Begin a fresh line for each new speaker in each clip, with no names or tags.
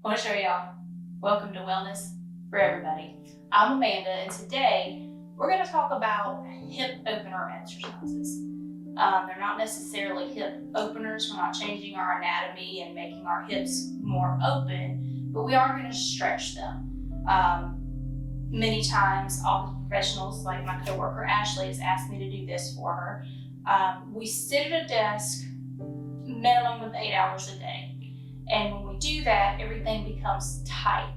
Bonjour Y'all. Welcome to Wellness for Everybody. I'm Amanda, and today we're going to talk about hip opener exercises. They're not necessarily hip openers. We're not changing our anatomy and making our hips more open, but we are going to stretch them. Many times, office professionals like my coworker Ashley has asked me to do this for her. We sit at a desk minimum of 8 hours a day. And when we do that, everything becomes tight.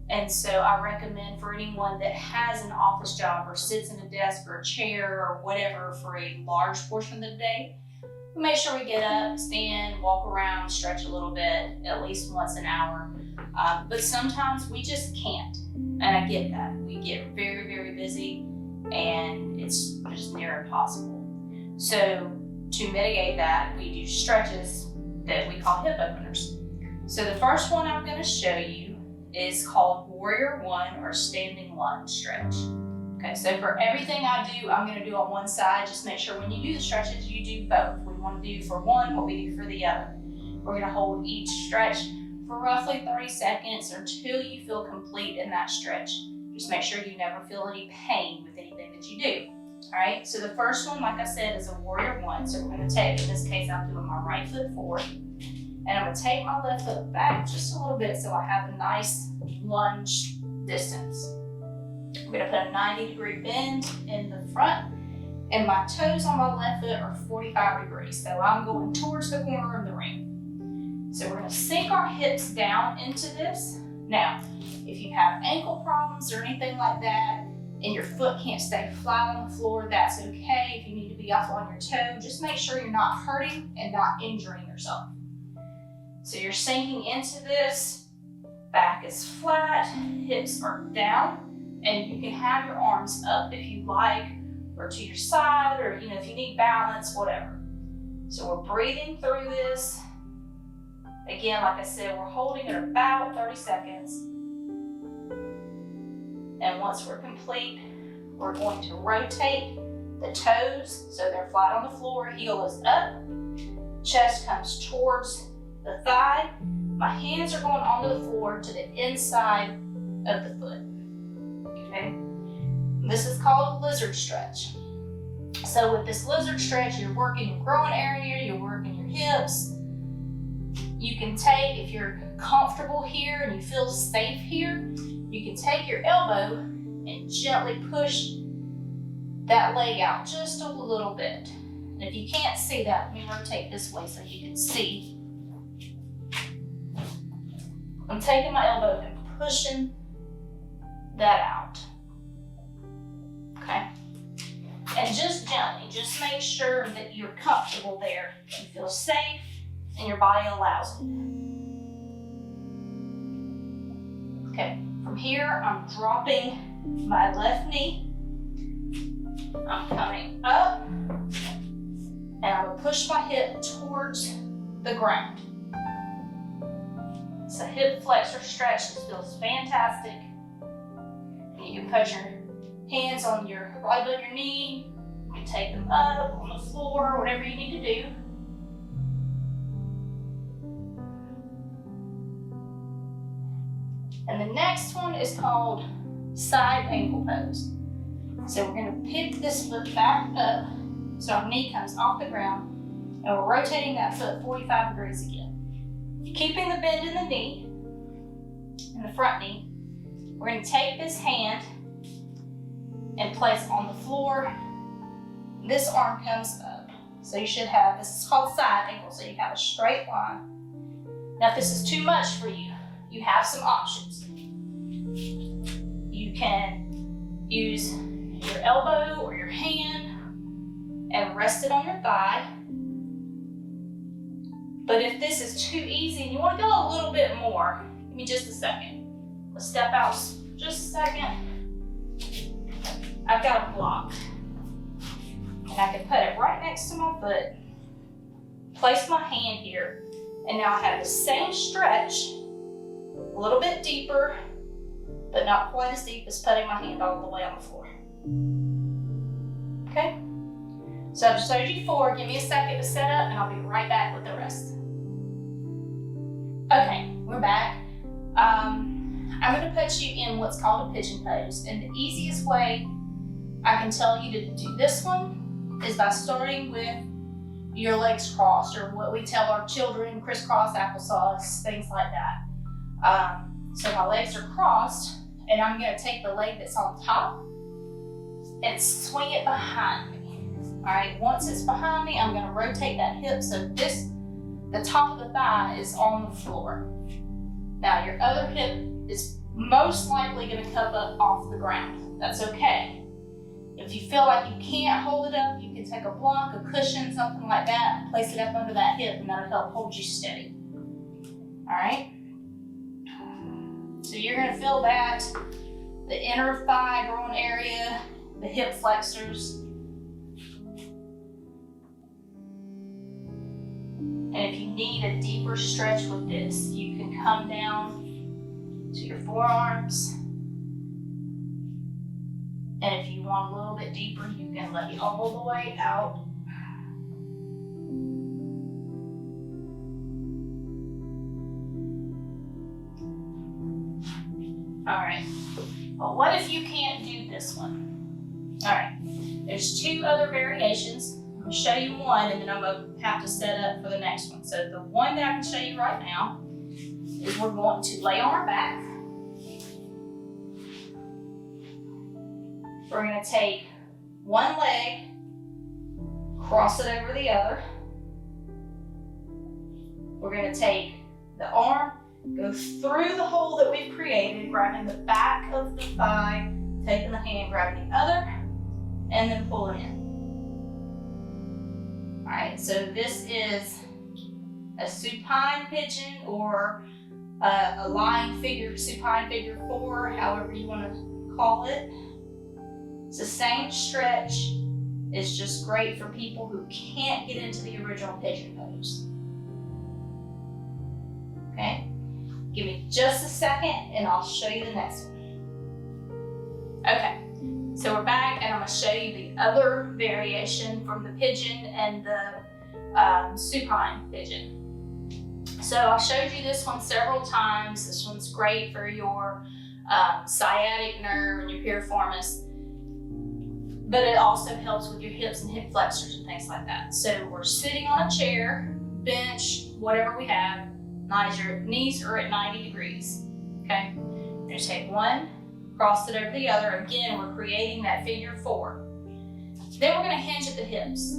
And so I recommend for anyone that has an office job or sits in a desk or a chair or whatever for a large portion of the day, make sure we get up, stand, walk around, stretch a little bit, at least once an hour. But sometimes we just can't. And I get that. We get very, very busy and it's just near impossible. So to mitigate that, we do stretches that we call hip openers. So the first one I'm going to show you is called Warrior One or Standing Lunge Stretch. Okay, so for everything I do, I'm going to do on one side. Just make sure when you do the stretches, you do both. We want to do for one what we do for the other. We're going to hold each stretch for roughly 30 seconds until you feel complete in that stretch. Just make sure you never feel any pain with anything that you do. All right, so the first one, like I said, is a Warrior One. So we're going to take, in this case, I'm doing my right foot forward. And I'm going to take my left foot back just a little bit so I have a nice lunge distance. I'm going to put a 90-degree bend in the front, and my toes on my left foot are 45 degrees. So I'm going towards the corner of the ring. So we're going to sink our hips down into this. Now, if you have ankle problems or anything like that, and your foot can't stay flat on the floor, that's okay. If you need to be up on your toe, just make sure you're not hurting and not injuring yourself. So you're sinking into this, back is flat, hips are down, and you can have your arms up if you like, or to your side, or if you need balance, whatever. So we're breathing through this. Again, like I said, we're holding it about 30 seconds. And once we're complete, we're going to rotate the toes so they're flat on the floor, heel is up, chest comes towards the thigh. My hands are going onto the floor to the inside of the foot. Okay? This is called a lizard stretch. So with this lizard stretch, you're working your groin area, you're working your hips. You can take, if you're comfortable here and you feel safe here, you can take your elbow and gently push that leg out just a little bit. And if you can't see that, let me rotate this way so you can see. I'm taking my elbow and pushing that out. Okay? And just gently, just make sure that you're comfortable there. You feel safe and your body allows it. Okay, from here, I'm dropping my left knee. I'm coming up, and I'm gonna push my hip towards the ground. It's a hip flexor stretch. This feels fantastic. And you can put your hands on your right on your knee. You can take them up on the floor, whatever you need to do. And the next one is called side ankle pose. So we're going to pick this foot back up so our knee comes off the ground, and we're rotating that foot 45 degrees again. Keeping the bend in the knee, in the front knee, we're going to take this hand and place on the floor. This arm comes up. So you should have, this is called side ankle, so you have a straight line. Now if this is too much for you, you have some options. You can use your elbow or your hand and rest it on your thigh. But if this is too easy and you want to go a little bit more, give me just a second. Let's step out just a second. I've got a block. And I can put it right next to my foot, place my hand here, and now I have the same stretch, a little bit deeper, but not quite as deep as putting my hand all the way on the floor. Okay? So I've showed you 4. Give me a second to set up and I'll be right back with the rest. Okay, we're back. I'm going to put you in what's called a pigeon pose. And the easiest way I can tell you to do this one is by starting with your legs crossed, or what we tell our children, crisscross applesauce, things like that. So my legs are crossed, and I'm going to take the leg that's on top and swing it behind me. All right, once it's behind me, I'm going to rotate that hip so the top of the thigh is on the floor. Now your other hip is most likely going to come up off the ground. That's okay. If you feel like you can't hold it up, you can take a block, a cushion, something like that, and place it up under that hip, and that'll help hold you steady. All right? So you're going to feel that, the inner thigh growing area, the hip flexors. And if you need a deeper stretch with this, you can come down to your forearms. And if you want a little bit deeper, you can let it all the way out. All right, well, what if you can't do this one? All right, there's two other variations. I'm gonna show you one, and then I'm gonna have to set up for the next one. So the one that I can show you right now is we're going to lay on our back. We're going to take one leg, cross it over the other. We're going to take the arm, go through the hole that we've created, grabbing the back of the thigh, taking the hand, grabbing the other, and then pull it in. All right, so this is a supine pigeon, or a lying figure, supine figure 4, however you want to call it. It's the same stretch. It's just great for people who can't get into the original pigeon pose. Okay, give me just a second and I'll show you the next one. Okay, so we're back and I'm gonna show you the other variation from the pigeon and the supine pigeon. So I showed you this one several times. This one's great for your sciatic nerve and your piriformis. But it also helps with your hips and hip flexors and things like that. So we're sitting on a chair, bench, whatever we have. Knees are at 90 degrees, okay? We're gonna take one, cross it over the other. Again, we're creating that figure 4. Then we're gonna hinge at the hips.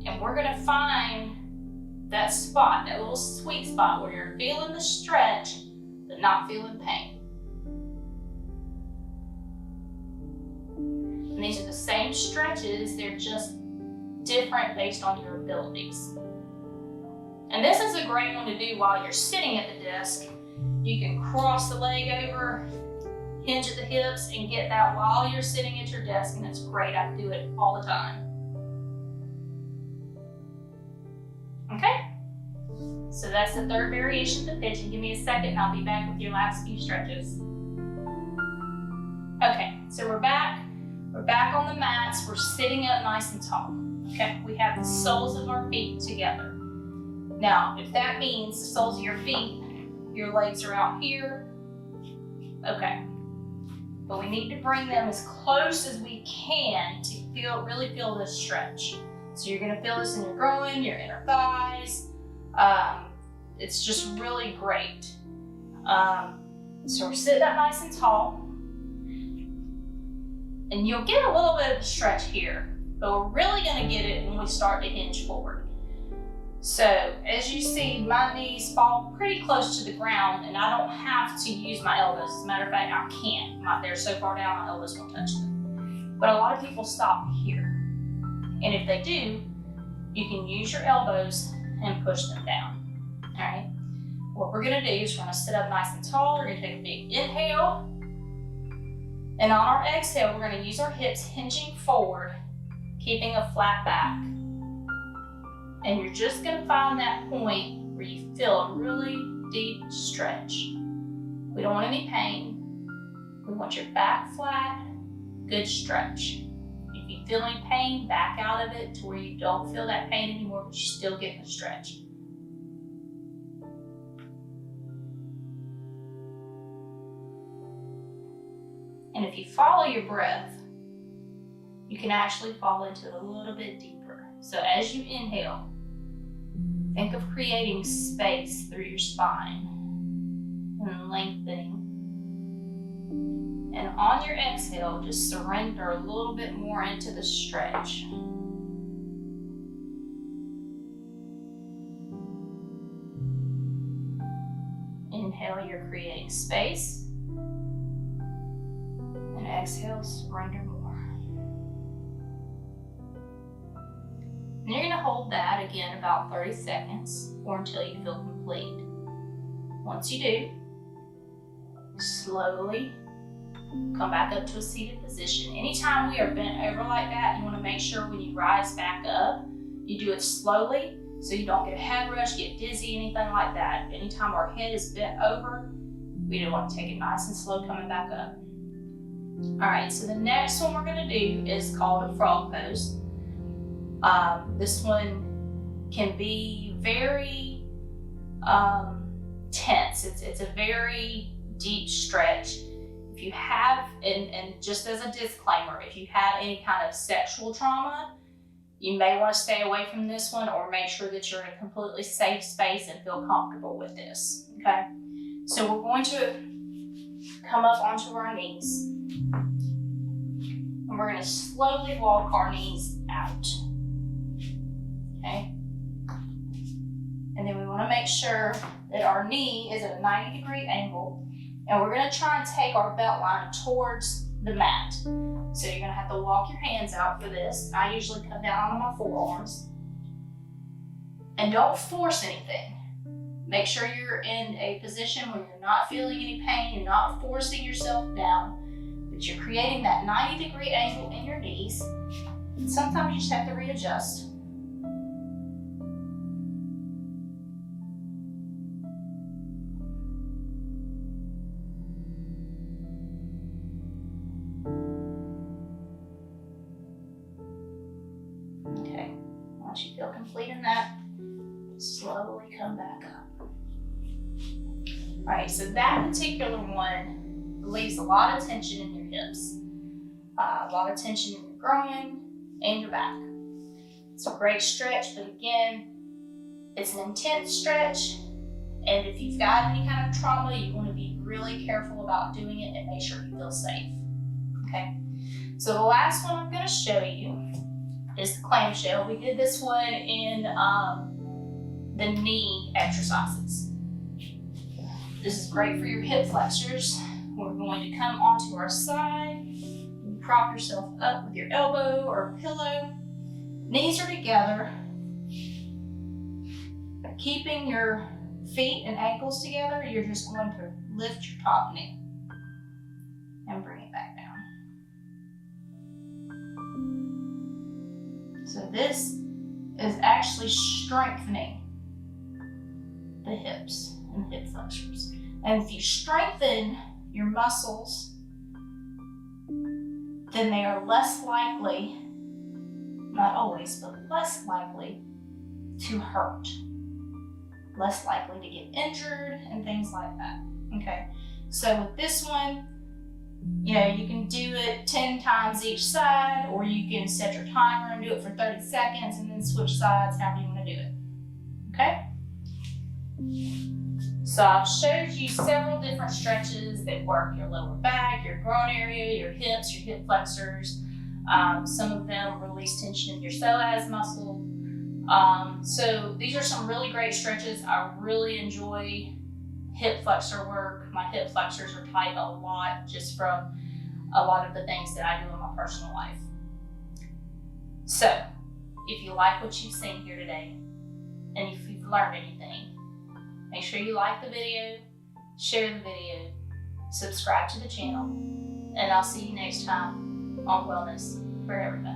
And we're gonna find that spot, that little sweet spot where you're feeling the stretch, but not feeling pain. And these are the same stretches, they're just different based on your abilities. And this is a great one to do while you're sitting at the desk. You can cross the leg over, hinge at the hips, and get that while you're sitting at your desk, and it's great. I do it all the time. Okay? So that's the third variation of the pigeon. Give me a second and I'll be back with your last few stretches. Okay, so we're back. We're back on the mats. We're sitting up nice and tall. Okay, we have the soles of our feet together. Now, if that means the soles of your feet, your legs are out here, okay. But we need to bring them as close as we can to really feel this stretch. So you're gonna feel this in your groin, your inner thighs. It's just really great. So we're sitting up nice and tall. And you'll get a little bit of a stretch here, but we're really gonna get it when we start to hinge forward. So as you see, my knees fall pretty close to the ground and I don't have to use my elbows. As a matter of fact, I can't. They're so far down, my elbows won't touch them. But a lot of people stop here. And if they do, you can use your elbows and push them down, all right? What we're gonna do is we're gonna sit up nice and tall. We're gonna take a big inhale. And on our exhale, we're gonna use our hips hinging forward, keeping a flat back. And you're just gonna find that point where you feel a really deep stretch. We don't want any pain. We want your back flat, good stretch. If you feel any pain, back out of it to where you don't feel that pain anymore, but you're still getting a stretch. And if you follow your breath, you can actually fall into it a little bit deeper. So as you inhale, think of creating space through your spine and lengthening. And on your exhale, just surrender a little bit more into the stretch. Inhale, you're creating space. And exhale, surrender more. And you're gonna hold that again about 30 seconds or until you feel complete. Once you do, slowly come back up to a seated position. Anytime we are bent over like that, you wanna make sure when you rise back up, you do it slowly so you don't get a head rush, get dizzy, anything like that. Anytime our head is bent over, we do want to take it nice and slow coming back up. All right, so the next one we're gonna do is called a frog pose. This one can be very tense. It's a very deep stretch. If you have, and just as a disclaimer, if you have any kind of sexual trauma, you may want to stay away from this one or make sure that you're in a completely safe space and feel comfortable with this, okay? So we're going to come up onto our knees and we're going to slowly walk our knees out, okay? And then we want to make sure that our knee is at a 90-degree angle, and we're going to try and take our belt line towards the mat. So you're going to have to walk your hands out for this. I usually come down on my forearms. And don't force anything. Make sure you're in a position where you're not feeling any pain, you're not forcing yourself down, but you're creating that 90-degree angle in your knees. And sometimes you just have to readjust. Okay, once you feel complete in that, slowly come back up. All right, so that particular one relieves a lot of tension in your hips, a lot of tension in your groin and your back. It's a great stretch, but again, it's an intense stretch. And if you've got any kind of trauma, you want to be really careful about doing it and make sure you feel safe, okay? So the last one I'm gonna show you is the clamshell. We did this one in the knee exercises. This is great for your hip flexors. We're going to come onto our side. You prop yourself up with your elbow or a pillow. Knees are together. Keeping your feet and ankles together, you're just going to lift your top knee and bring it back down. So this is actually strengthening the hips and hip flexors. And if you strengthen your muscles, then they are less likely, not always, but less likely to hurt, less likely to get injured and things like that, okay? So with this one, you know, you can do it 10 times each side, or you can set your timer and do it for 30 seconds and then switch sides, however you want to do it, okay? So I've showed you several different stretches that work your lower back, your groin area, your hips, your hip flexors. Some of them release tension in your psoas muscle. So these are some really great stretches. I really enjoy hip flexor work. My hip flexors are tight a lot just from a lot of the things that I do in my personal life. So if you like what you've seen here today, and if you've learned anything, make sure you like the video, share the video, subscribe to the channel, and I'll see you next time on Wellness for Everybody.